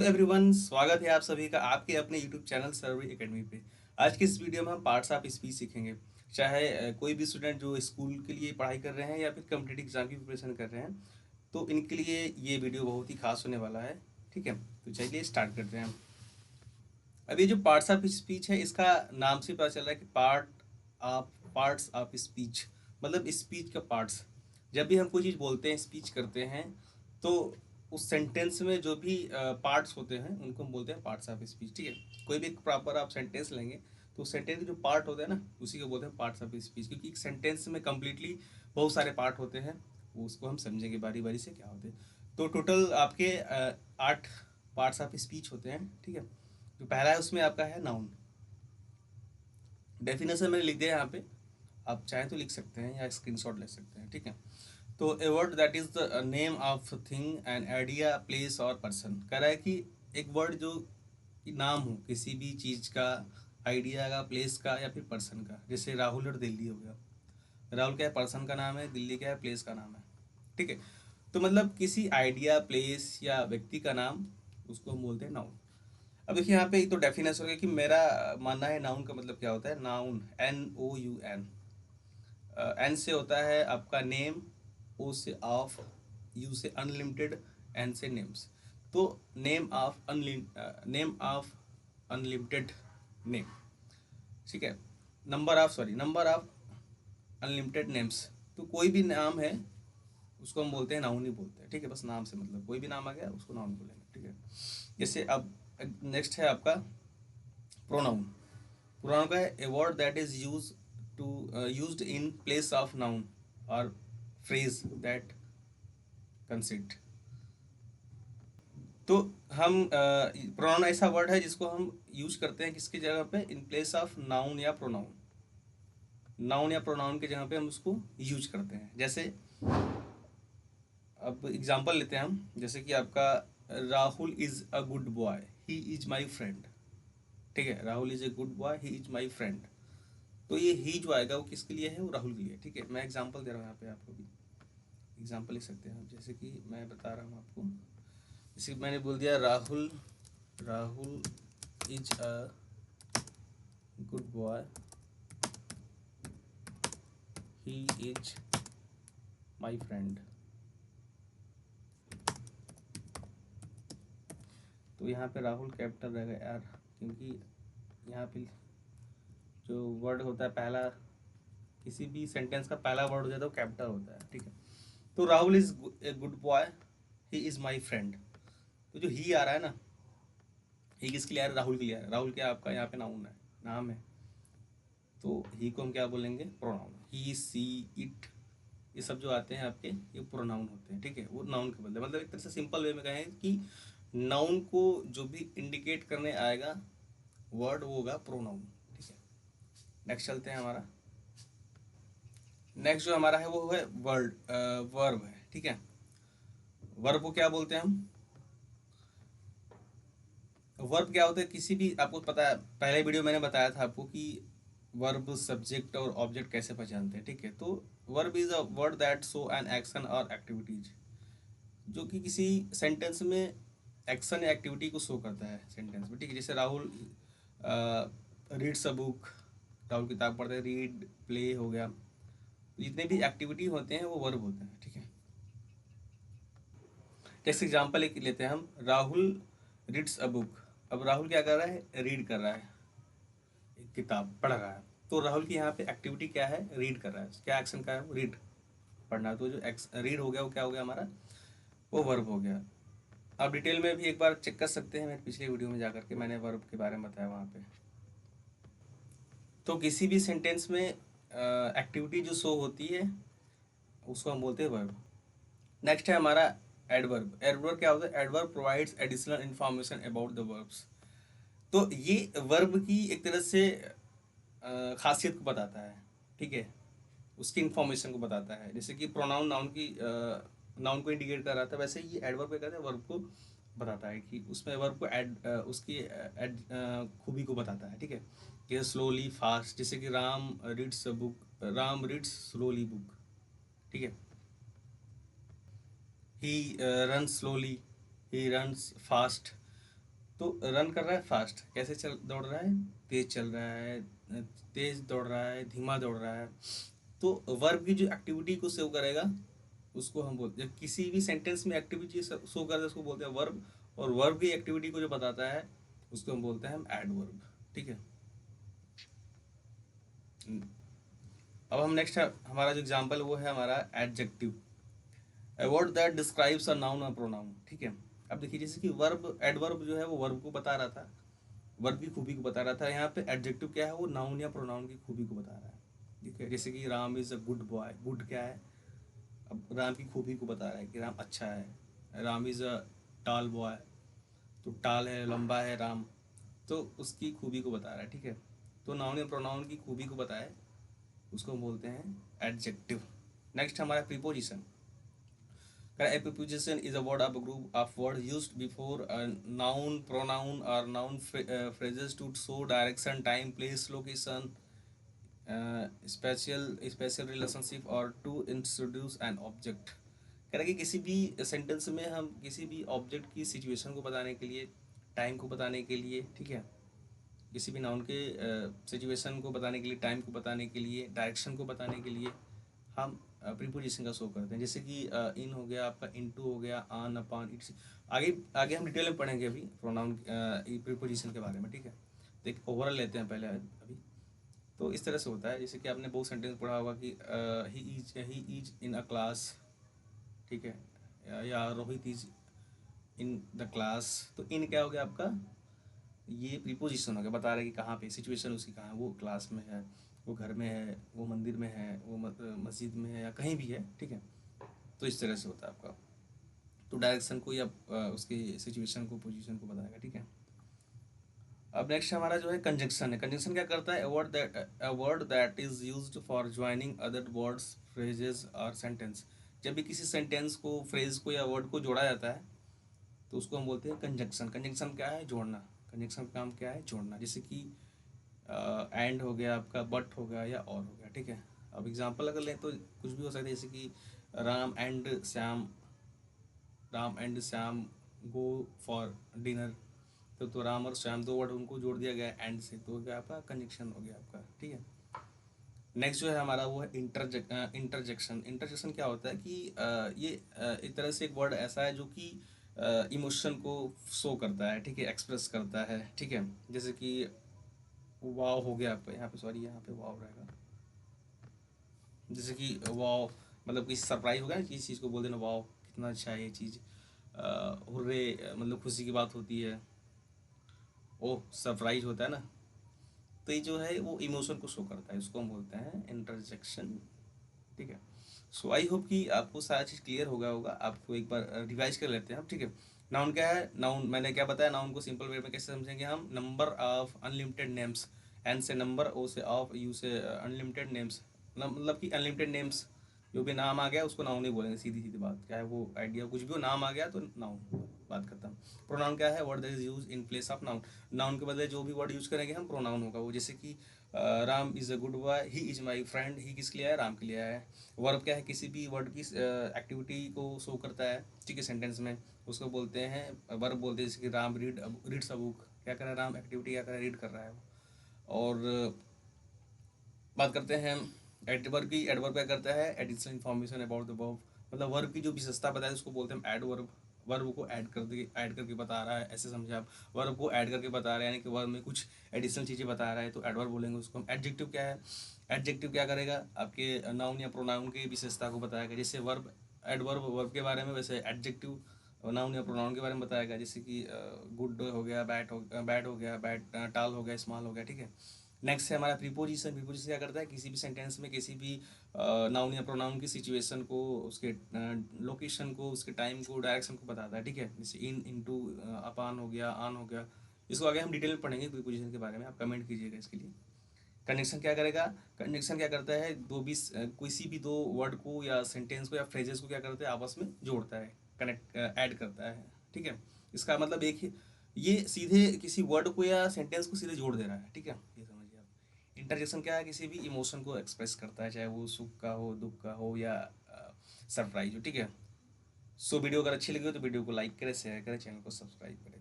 Everyone, स्वागत है आप सभी का आपके अपने यूट्यूब चैनल सर्वे एकेडमी पे। आज की इस वीडियो में हम पार्ट्स ऑफ स्पीच सीखेंगे। चाहे कोई भी स्टूडेंट जो स्कूल के लिए पढ़ाई कर रहे हैं या फिर कॉम्पिटिटिव एग्जाम की प्रिपरेशन कर रहे हैं, तो इनके लिए ये वीडियो बहुत ही खास होने वाला है। ठीक है, तो चलिए स्टार्ट करते हैं हम। अब ये जो पार्ट्स ऑफ स्पीच है, इसका नाम से पता चल रहा है कि पार्ट्स ऑफ स्पीच मतलब स्पीच का पार्ट्स। जब भी हम कोई चीज़ बोलते हैं, स्पीच करते हैं, तो उस सेंटेंस में जो भी पार्ट्स होते हैं उनको हम बोलते हैं पार्ट्स ऑफ स्पीच। ठीक है, कोई भी प्रॉपर आप सेंटेंस लेंगे तो सेंटेंस के जो पार्ट होते हैं ना, उसी को बोलते हैं पार्ट्स ऑफ स्पीच। क्योंकि एक सेंटेंस में कम्प्लीटली बहुत सारे पार्ट होते हैं, वो उसको हम समझेंगे बारी बारी से क्या होते हैं। तो टोटल आपके 8 पार्ट्स ऑफ स्पीच होते हैं। ठीक है, जो पहला है उसमें आपका है नाउन। डेफिनेशन मैंने लिख दिया यहाँ पे, आप चाहें तो लिख सकते हैं या स्क्रीनशॉट ले सकते हैं। ठीक है, तो a word that is the name of thing an idea place और पर्सन। कह रहा है कि एक वर्ड जो नाम हो किसी भी चीज़ का, आइडिया का, प्लेस का या फिर पर्सन का। जैसे राहुल और दिल्ली हो गया। राहुल क्या है, पर्सन का नाम है, दिल्ली क्या है, प्लेस का नाम है। ठीक है, तो मतलब किसी आइडिया, प्लेस या व्यक्ति का नाम, उसको हम बोलते हैं नाउन। अब देखिए यहाँ पे एक तो डेफिनेशन हो गया कि मेरा मानना है नाउन का मतलब क्या होता है। नाउन NOUN, एन से होता है आपका नेम, ओ से ऑफ, यू से अनलिमिटेड, एन से नेम्स। तो नेम ऑफ अनलिमिटेड नेम। ठीक है, नंबर ऑफ अनलिमिटेड नेम्स। तो कोई भी नाम है उसको हम बोलते हैं नाउन ही बोलते हैं। ठीक है, बस नाम से मतलब कोई भी नाम आ गया उसको नाउन बोलेंगे। ठीक है, जैसे अब नेक्स्ट है आपका प्रोनाउन। प्रोनाउन का है a word that is used in place of noun और फ्रेज दैट कंसिस्ट। तो हम प्रोनाउन ऐसा वर्ड है जिसको हम यूज करते हैं किसकी जगह पे, इन प्लेस ऑफ नाउन या प्रोनाउन। नाउन या प्रोनाउन की जगह पे हम उसको यूज करते हैं। जैसे अब एग्जांपल लेते हैं हम, जैसे कि आपका Rahul is a good boy, he is my friend. ठीक है, Rahul is a good boy, he is my friend. तो ये ही जो आएगा वो किसके लिए है, वो राहुल के लिए। ठीक है, मैं एग्जांपल दे रहा हूँ यहाँ पे, आपको भी एग्जांपल लिख सकते हैं आप। जैसे कि मैं बता रहा हूँ आपको, जैसे मैंने बोल दिया Rahul, Rahul is a good boy, he is my friend. तो यहाँ पे राहुल कैपिटल रहेगा यार, क्योंकि यहाँ पे जो वर्ड होता है पहला, किसी भी सेंटेंस का पहला वर्ड हो जाता है तो कैपिटल होता है। ठीक है, तो Rahul is a good boy, he is my friend. तो जो ही आ रहा है ना, ही किसके लिए आ रहा है, राहुल के लिए आ रहा है। राहुल क्या आपका यहाँ पे नाउन है, नाम है। तो ही को हम क्या बोलेंगे, प्रोनाउन। ही, सी, इट, ये सब जो आते हैं आपके, ये प्रोनाउन होते हैं। ठीक है, वो नाउन के बदले, मतलब एक तरह से सिंपल वे में कहें कि नाउन को जो भी इंडिकेट करने आएगा वर्ड, वो होगा प्रोनाउन। ठीक है, नेक्स्ट चलते हैं हमारा। नेक्स्ट जो हमारा है वो है वर्ब है। ठीक है, वर्ब को क्या बोलते हैं हम, वर्ब क्या होता है, किसी भी, आपको पता है पहले वीडियो मैंने बताया था आपको कि वर्ब सब्जेक्ट और ऑब्जेक्ट कैसे पहचानते हैं। ठीक है, तो verb is a word that show an action और एक्टिविटीज, जो कि किसी सेंटेंस में एक्शन या एक्टिविटी को शो करता है सेंटेंस में। ठीक है, जैसे Rahul reads a book, Rahul किताब पढ़ते हैं, रीड प्ले हो गया। तो जितने भी एक्टिविटी होते हैं वो वर्ब होते हैं। ठीक है, जैसे एग्जाम्पल एक लेते हैं हम, राहुल रीड्स अ बुक। अब राहुल क्या कर रहा है, रीड कर रहा है, एक किताब पढ़ रहा है। तो राहुल की यहाँ पे एक्टिविटी क्या है, रीड कर रहा है। क्या एक्शन का है, वो रीड, पढ़ना। तो जो रीड हो गया वो क्या हो गया हमारा, वो वर्ब हो गया। आप डिटेल में भी एक बार चेक कर सकते हैं, मेरे पिछले वीडियो में जाकर के मैंने वर्ब के बारे में बताया वहाँ पे। तो किसी भी सेंटेंस में एक्टिविटी जो शो होती है उसको हम बोलते हैं वर्ब। नेक्स्ट है हमारा एडवर्ब। एडवर्ब क्या होता है, adverb provides additional information about the verbs. तो ये वर्ब की एक तरह से खासियत को बताता है। ठीक है, उसकी इन्फॉर्मेशन को बताता है। जैसे कि प्रोनाउन नाउन को इंडिकेट कर रहा था, वैसे ही एडवर्ब क्या कहते हैं, वर्ब को बताता है कि उसमें वर्ब को उसकी खूबी को बताता है। ठीक है, कि स्लोली, फास्ट, जैसे कि राम रीड्स स्लोली बुक। ठीक है, he run slowly, he runs fast. तो रन कर रहा है फास्ट, कैसे चल दौड़ रहा है, तेज चल रहा है, तेज दौड़ रहा है, धीमा दौड़ रहा है। तो वर्ब की जो एक्टिविटी को शो करेगा उसको हम बोलते हैं, किसी भी सेंटेंस में एक्टिविटी शो करता है उसको बोलते हैं वर्ब, और वर्ब की एक्टिविटी को जो बताता है उसको हम बोलते हैं हम एडवर्ब। ठीक है। अब हम नेक्स्ट हमारा जो एग्जांपल वो है हमारा adjective, a word that describes a noun or pronoun। ठीक है। अब देखिए जैसे कि वर्ब एडवर्ब जो है वो वर्ब को बता रहा था, वर्ब की खूबी को बता रहा था। यहाँ पे एडजेक्टिव क्या है, वो नाउन या प्रोनाउन की खूबी को बता रहा है। ठीक है। जैसे कि Ram is a good boy, good क्या है, अब राम की खूबी को बता रहा है कि राम अच्छा है। राम इज़ अ टाल बॉय, तो टाल है, लंबा है राम, तो उसकी खूबी को बता रहा है। ठीक है। तो नाउन या प्रोनाउन की खूबी को बताए उसको हम बोलते हैं एडजेक्टिव। नेक्स्ट हमारा preposition. A preposition is a word of a group of words used before a noun, pronoun, or noun phrases to show direction, time, place, location, special relationship, or to introduce an object। कह रहा है कि किसी भी sentence में हम किसी भी ऑब्जेक्ट की सिचुएशन को बताने के लिए, टाइम को बताने के लिए, ठीक है, किसी भी नाउन के सिचुएशन को बताने के लिए, टाइम को बताने के लिए, डायरेक्शन को बताने के लिए हम प्रीपोजिशन का शो करते हैं। जैसे कि इन हो गया आपका, इनटू हो गया, ऑन, अपॉन, इट्स। आगे आगे हम डिटेल में पढ़ेंगे अभी प्रोनाउन प्रीपोजिशन के बारे में। ठीक है। तो एक ओवरऑल लेते हैं पहले अभी। तो इस तरह से होता है, जैसे कि आपने बहुत सेंटेंस पढ़ा होगा कि he is in a class. ठीक है। या Rohit is in the class. तो इन क्या हो गया आपका, ये प्रीपोजिशन हो गया, बता रहा है कि कहाँ पे सिचुएशन उसकी कहाँ है, वो क्लास में है, वो घर में है, वो मंदिर में है, वो मस्जिद में है, या कहीं भी है। ठीक है। तो इस तरह से होता है आपका। तो डायरेक्शन को या उसकी सिचुएशन को, पोजीशन को बताएगा। ठीक है। अब नेक्स्ट हमारा जो है कंजंक्शन है। कंजंक्शन क्या करता है, a word that is used for joining other words, phrases और सेंटेंस। जब भी किसी सेंटेंस को, फ्रेज को या वर्ड को जोड़ा जाता है तो उसको हम बोलते हैं कंजंक्शन। कंजंक्शन क्या है, जोड़ना। कंजंक्शन का काम क्या है, जोड़ना। जैसे कि एंड हो गया आपका, बट हो गया, या और हो गया। ठीक है। अब एग्जांपल अगर लें तो कुछ भी हो सकता है, जैसे कि Ram and Shyam, Ram and Shyam go for dinner. तो राम और श्याम दो वर्ड उनको जोड़ दिया गया एंड से, तो क्या आपका कंजंक्शन हो गया आपका। ठीक है। नेक्स्ट जो है हमारा वो है इंटरजेक्शन। इंटरजेक्शन क्या होता है कि ये एक तरह से एक वर्ड ऐसा है जो कि इमोशन को शो करता है। ठीक है, एक्सप्रेस करता है। ठीक है। जैसे कि वाव हो गया आपका, यहाँ पे सॉरी, यहाँ पे वाव रहेगा। जैसे कि वाव मतलब कि सरप्राइज हो गया ना, किसी चीज़ को बोल देना वाव कितना अच्छा है ये चीज़। हुर्रे मतलब खुशी की बात होती है, ओह सरप्राइज होता है ना। तो ये जो है वो इमोशन को शो करता है, इसको हम बोलते हैं इंटरजेक्शन। ठीक है। सो आई होप कि आपको सारा चीज़ क्लियर होगा आपको एक बार रिवाइज कर लेते हैं हम। ठीक है। नाउन क्या है, नाउन मैंने क्या बताया, नाउन को सिंपल वे में कैसे समझेंगे हम, number of unlimited names. N से नंबर, ओ से ऑफ, यू से अनलिमिटेड नेम्स। मतलब कि अनलिमिटेड नेम्स, जो भी नाम आ गया उसको नाउन ही बोलेंगे, सीधी सीधी बात। क्या है वो आइडिया, कुछ भी हो नाम आ गया तो नाउन, बात खत्म। प्रोनाउन क्या है, word that is use in place of noun. Noun के बदले जो भी वर्ड यूज करेंगे हम प्रोनाउन होगा वो। जैसे कि Ram is a good boy, he is my friend. He किसके लिए आया, राम के लिए आया है। वर्ब क्या है, किसी भी वर्ड की एक्टिविटी को शो करता है। ठीक है, सेंटेंस में उसको बोलते हैं वर्ब बोलते हैं। जैसे कि राम रीड्स अ बुक, क्या कर रहा है राम, एक्टिविटी क्या कर रहा है, रीड कर रहा है वो। और बात करते हैं एडवर्ब की। एडवर्ब क्या करता है, additional information about the verb. मतलब वर्ब की जो विशेषता बताए उसको बोलते हैं एडवर्ब। वर्ब को ऐड करके बता रहा है, ऐसे समझे आप। वर्ब को ऐड करके बता रहा है, यानी कि वर्ब में कुछ एडिशनल चीज़ें बता रहा है, तो एडवर्ब बोलेंगे उसको हम। एडजेक्टिव क्या है, एडजेक्टिव क्या करेगा, आपके नाउन या प्रोनाउन की विशेषता को बताएगा। जैसे वर्ब एडवर्ब वर्ब के बारे में, वैसे एडजेक्टिव नाउन या प्रोनाउन के बारे में बताएगा। जैसे कि गुड हो गया, बैड हो गया, बैड टाल हो गया, स्मॉल हो गया। ठीक है। नेक्स्ट है हमारा प्रीपोजिशन। प्रीपोजिशन क्या करता है, किसी भी सेंटेंस में किसी भी नाउन या प्रोनाउन की सिचुएशन को, उसके लोकेशन को, उसके टाइम को, डायरेक्शन को बताता है। ठीक है। जैसे इन, इनटू, अपान हो गया, ऑन हो गया। इसको आगे हम डिटेल में पढ़ेंगे प्रीपोजिशन के बारे में, आप कमेंट कीजिएगा इसके लिए। कंजंक्शन क्या करेगा, कंजंक्शन क्या करता है, किसी भी दो वर्ड को या सेंटेंस को या फ्रेजेस को क्या करता है, आपस में जोड़ता है, कनेक्ट ऐड करता है। ठीक है। इसका मतलब एक ही, ये सीधे किसी वर्ड को या सेंटेंस को सीधे जोड़ दे रहा है। ठीक है, ये समझिए आप। इंटरजेक्शन क्या है, किसी भी इमोशन को एक्सप्रेस करता है, चाहे वो सुख का हो, दुख का हो, या सरप्राइज हो। ठीक है। सो वीडियो अगर अच्छी लगी हो तो वीडियो को लाइक करें, शेयर करें, चैनल को सब्सक्राइब करें।